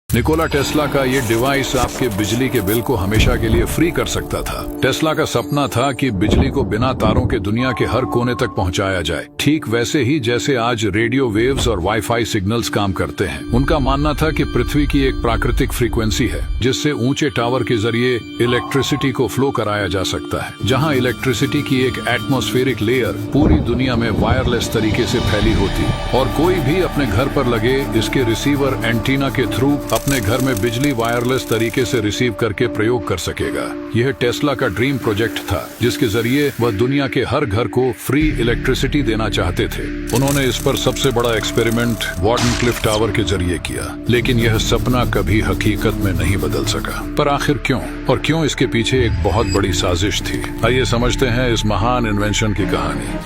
Nikola Tesla का ये device आपके बिजली के बिल को हमेशा के लिए फ्री कर सकता था। टेस्ला का सपना था कि बिजली को बिना तारों के दुनिया के हर कोने तक पहुंचाया जाए, ठीक वैसे ही जैसे आज रेडियो वेव्स और वाईफाई सिग्नल्स काम करते हैं। उनका मानना था कि पृथ्वी की एक प्राकृतिक फ्रीक्वेंसी है जिससे ऊंचे टावर के जरिए इलेक्ट्रिसिटी को फ्लो कराया जा सकता है। जहाँ इलेक्ट्रिसिटी की एक एटमॉस्फेरिक लेयर पूरी दुनिया में वायरलेस तरीके से फैली होती और कोई भी अपने घर पर लगे इसके रिसीवर एंटीना के थ्रू अपने घर में बिजली वायरलेस तरीके से रिसीव करके प्रयोग कर सकेगा। यह टेस्ला का ड्रीम प्रोजेक्ट था जिसके जरिए वह दुनिया के हर घर को फ्री इलेक्ट्रिसिटी देना चाहते थे। उन्होंने इस पर सबसे बड़ा एक्सपेरिमेंट वार्डनक्लिफ टावर के जरिए किया, लेकिन यह सपना कभी हकीकत में नहीं बदल सका। पर आखिर क्यों, और क्यों इसके पीछे एक बहुत बड़ी साजिश थी? आइए समझते हैं इस महान इन्वेंशन की कहानी।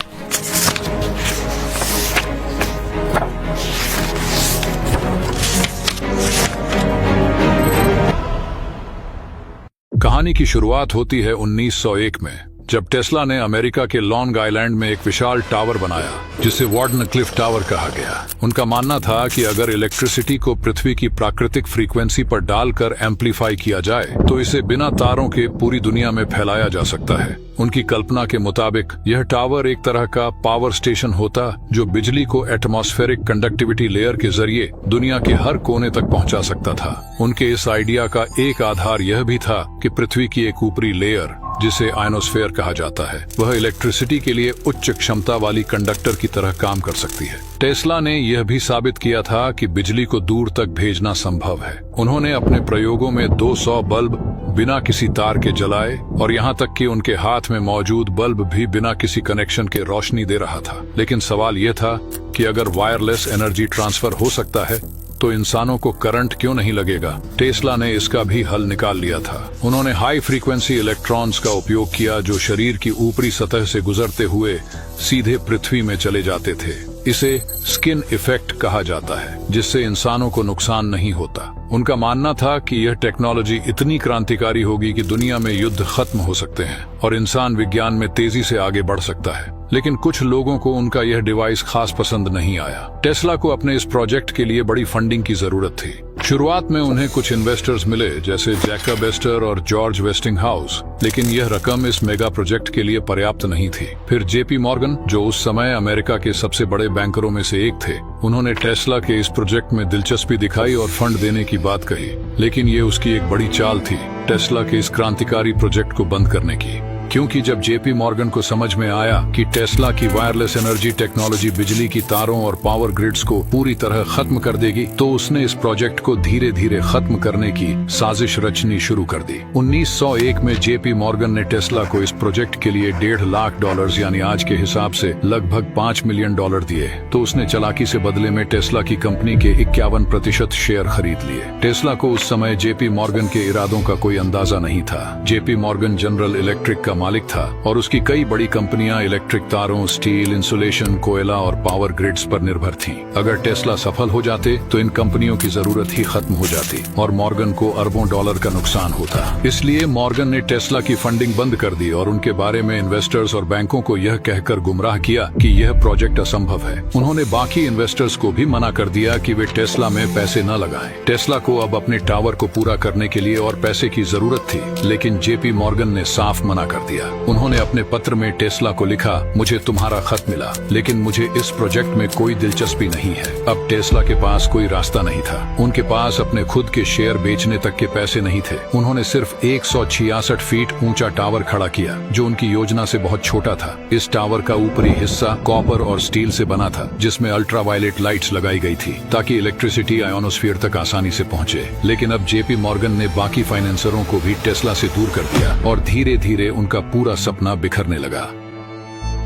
कहानी की शुरुआत होती है 1901 में, जब टेस्ला ने अमेरिका के लॉन्ग आइलैंड में एक विशाल टावर बनाया जिसे वार्डनक्लिफ टावर कहा गया। उनका मानना था कि अगर इलेक्ट्रिसिटी को पृथ्वी की प्राकृतिक फ्रीक्वेंसी पर डालकर एम्पलीफाई किया जाए तो इसे बिना तारों के पूरी दुनिया में फैलाया जा सकता है। उनकी कल्पना के मुताबिक यह टावर एक तरह का पावर स्टेशन होता जो बिजली को एटमॉस्फेरिक कंडक्टिविटी लेयर के जरिए दुनिया के हर कोने तक पहुंचा सकता था। उनके इस आइडिया का एक आधार यह भी था कि पृथ्वी की एक ऊपरी लेयर जिसे आयनोस्फेयर कहा जाता है वह इलेक्ट्रिसिटी के लिए उच्च क्षमता वाली कंडक्टर की तरह काम कर सकती है। टेस्ला ने यह भी साबित किया था कि बिजली को दूर तक भेजना संभव है। उन्होंने अपने प्रयोगों में 200 बल्ब बिना किसी तार के जलाए और यहाँ तक कि उनके हाथ में मौजूद बल्ब भी बिना किसी कनेक्शन के रोशनी दे रहा था। लेकिन सवाल यह था कि अगर वायरलेस एनर्जी ट्रांसफर हो सकता है तो इंसानों को करंट क्यों नहीं लगेगा? टेस्ला ने इसका भी हल निकाल लिया था। उन्होंने हाई फ्रीक्वेंसी इलेक्ट्रॉन्स का उपयोग किया जो शरीर की ऊपरी सतह से गुजरते हुए सीधे पृथ्वी में चले जाते थे। इसे स्किन इफेक्ट कहा जाता है, जिससे इंसानों को नुकसान नहीं होता। उनका मानना था कि यह टेक्नोलॉजी इतनी क्रांतिकारी होगी कि दुनिया में युद्ध खत्म हो सकते हैं और इंसान विज्ञान में तेजी से आगे बढ़ सकता है। लेकिन कुछ लोगों को उनका यह डिवाइस खास पसंद नहीं आया। टेस्ला को अपने इस प्रोजेक्ट के लिए बड़ी फंडिंग की जरूरत थी। शुरुआत में उन्हें कुछ इन्वेस्टर्स मिले जैसे जैकब एस्टर और जॉर्ज वेस्टिंगहाउस, लेकिन यह रकम इस मेगा प्रोजेक्ट के लिए पर्याप्त नहीं थी। फिर जेपी मॉर्गन, जो उस समय अमेरिका के सबसे बड़े बैंकरों में से एक थे, उन्होंने टेस्ला के इस प्रोजेक्ट में दिलचस्पी दिखाई और फंड देने की बात कही। लेकिन ये उसकी एक बड़ी चाल थी टेस्ला के इस क्रांतिकारी प्रोजेक्ट को बंद करने की, क्योंकि जब जेपी मॉर्गन को समझ में आया कि टेस्ला की वायरलेस एनर्जी टेक्नोलॉजी बिजली की तारों और पावर ग्रिड्स को पूरी तरह खत्म कर देगी, तो उसने इस प्रोजेक्ट को धीरे धीरे खत्म करने की साजिश रचनी शुरू कर दी। 1901 में जेपी मॉर्गन ने टेस्ला को इस प्रोजेक्ट के लिए $1.5 लाख यानी आज के हिसाब से लगभग $5 मिलियन दिए, तो उसने चालाकी से बदले में टेस्ला की कंपनी के 51% शेयर खरीद लिए। टेस्ला को उस समय जेपी मॉर्गन के इरादों का कोई अंदाजा नहीं था। जेपी मॉर्गन जनरल इलेक्ट्रिक का मालिक था और उसकी कई बड़ी कंपनियां इलेक्ट्रिक तारों, स्टील, इंसुलेशन, कोयला और पावर ग्रिड्स पर निर्भर थीं। अगर टेस्ला सफल हो जाते तो इन कंपनियों की जरूरत ही खत्म हो जाती और मॉर्गन को अरबों डॉलर का नुकसान होता। इसलिए मॉर्गन ने टेस्ला की फंडिंग बंद कर दी और उनके बारे में इन्वेस्टर्स और बैंकों को यह कहकर गुमराह किया कि यह प्रोजेक्ट असंभव है। उन्होंने बाकी इन्वेस्टर्स को भी मना कर दिया कि वे टेस्ला में पैसे न लगाएं। टेस्ला को अब अपने टावर को पूरा करने के लिए और पैसे की जरूरत थी, लेकिन जेपी मॉर्गन ने साफ मना कर दिया। उन्होंने अपने पत्र में टेस्ला को लिखा, मुझे तुम्हारा खत मिला, लेकिन मुझे इस प्रोजेक्ट में कोई दिलचस्पी नहीं है। अब टेस्ला के पास कोई रास्ता नहीं था। उनके पास अपने खुद के शेयर बेचने तक के पैसे नहीं थे। उन्होंने सिर्फ 166 फीट ऊंचा टावर खड़ा किया जो उनकी योजना से बहुत छोटा था। इस टावर का ऊपरी हिस्सा कॉपर और स्टील से बना था, जिसमें अल्ट्रावायलेट लाइट्स लगाई गई थी ताकि इलेक्ट्रिसिटी आयोनोस्फीयर तक आसानी से पहुंचे। लेकिन अब जेपी मॉर्गन ने बाकी फाइनेंसरों को भी टेस्ला से दूर कर दिया और धीरे धीरे उनका पूरा सपना बिखरने लगा।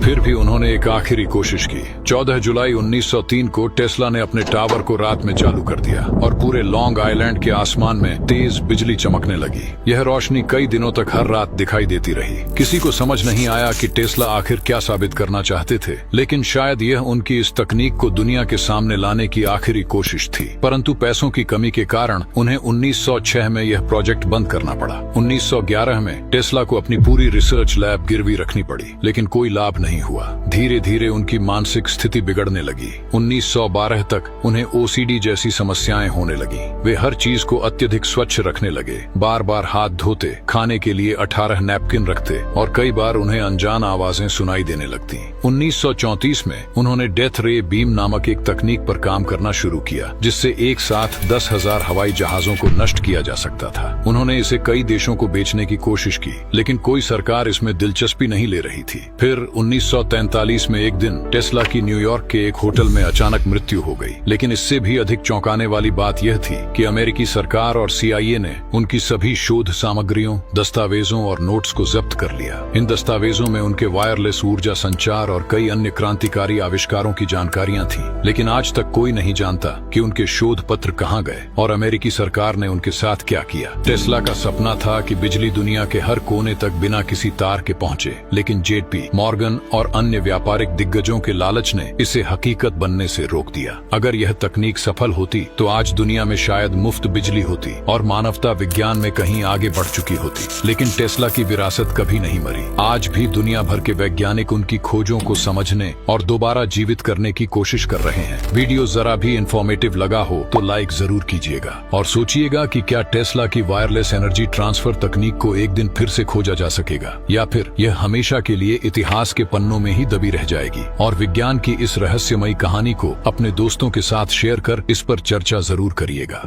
फिर भी उन्होंने एक आखिरी कोशिश की। 14 जुलाई 1903 को टेस्ला ने अपने टावर को रात में चालू कर दिया और पूरे लॉन्ग आइलैंड के आसमान में तेज बिजली चमकने लगी। यह रोशनी कई दिनों तक हर रात दिखाई देती रही। किसी को समझ नहीं आया कि टेस्ला आखिर क्या साबित करना चाहते थे, लेकिन शायद यह उनकी इस तकनीक को दुनिया के सामने लाने की आखिरी कोशिश थी। परंतु पैसों की कमी के कारण उन्हें 1906 में यह प्रोजेक्ट बंद करना पड़ा। 1911 में टेस्ला को अपनी पूरी रिसर्च लैब गिरवी रखनी पड़ी, लेकिन कोई लाभ नहीं नहीं हुआ। धीरे धीरे उनकी मानसिक स्थिति बिगड़ने लगी। 1912 तक उन्हें ओसीडी जैसी समस्याएं होने लगी। वे हर चीज को अत्यधिक स्वच्छ रखने लगे, बार बार हाथ धोते, खाने के लिए 18 नैपकिन रखते और कई बार उन्हें अनजान आवाजें सुनाई देने लगती। 1934 में उन्होंने डेथ रे बीम नामक एक तकनीक पर काम करना शुरू किया, जिससे एक साथ 10,000 हवाई जहाजों को नष्ट किया जा सकता था। उन्होंने इसे कई देशों को बेचने की कोशिश की, लेकिन कोई सरकार इसमें दिलचस्पी नहीं ले रही थी। फिर 1943 में एक दिन टेस्ला की न्यूयॉर्क के एक होटल में अचानक मृत्यु हो गई। लेकिन इससे भी अधिक चौंकाने वाली बात यह थी कि अमेरिकी सरकार और CIA ने उनकी सभी शोध सामग्रियों, दस्तावेजों और नोट्स को जब्त कर लिया। इन दस्तावेजों में उनके वायरलेस ऊर्जा संचार और कई अन्य क्रांतिकारी आविष्कारों की जानकारियां थीं। लेकिन आज तक कोई नहीं जानता कि उनके शोध पत्र कहां गए और अमेरिकी सरकार ने उनके साथ क्या किया। टेस्ला का सपना था कि बिजली दुनिया के हर कोने तक बिना किसी तार के पहुंचे, लेकिन JP मॉर्गन और अन्य व्यापारिक दिग्गजों के लालच ने इसे हकीकत बनने से रोक दिया। अगर यह तकनीक सफल होती तो आज दुनिया में शायद मुफ्त बिजली होती और मानवता विज्ञान में कहीं आगे बढ़ चुकी होती। लेकिन टेस्ला की विरासत कभी नहीं मरी। आज भी दुनिया भर के वैज्ञानिक उनकी खोजों को समझने और दोबारा जीवित करने की कोशिश कर रहे हैं। वीडियो जरा भी इंफॉर्मेटिव लगा हो तो लाइक जरूर कीजिएगा और सोचिएगा कि क्या टेस्ला की वायरलेस एनर्जी ट्रांसफर तकनीक को एक दिन फिर से खोजा जा सकेगा, या फिर यह हमेशा के लिए इतिहास के पन्नों में ही दबी रह जाएगी। और विज्ञान की इस रहस्यमयी कहानी को अपने दोस्तों के साथ शेयर कर इस पर चर्चा जरूर करिएगा।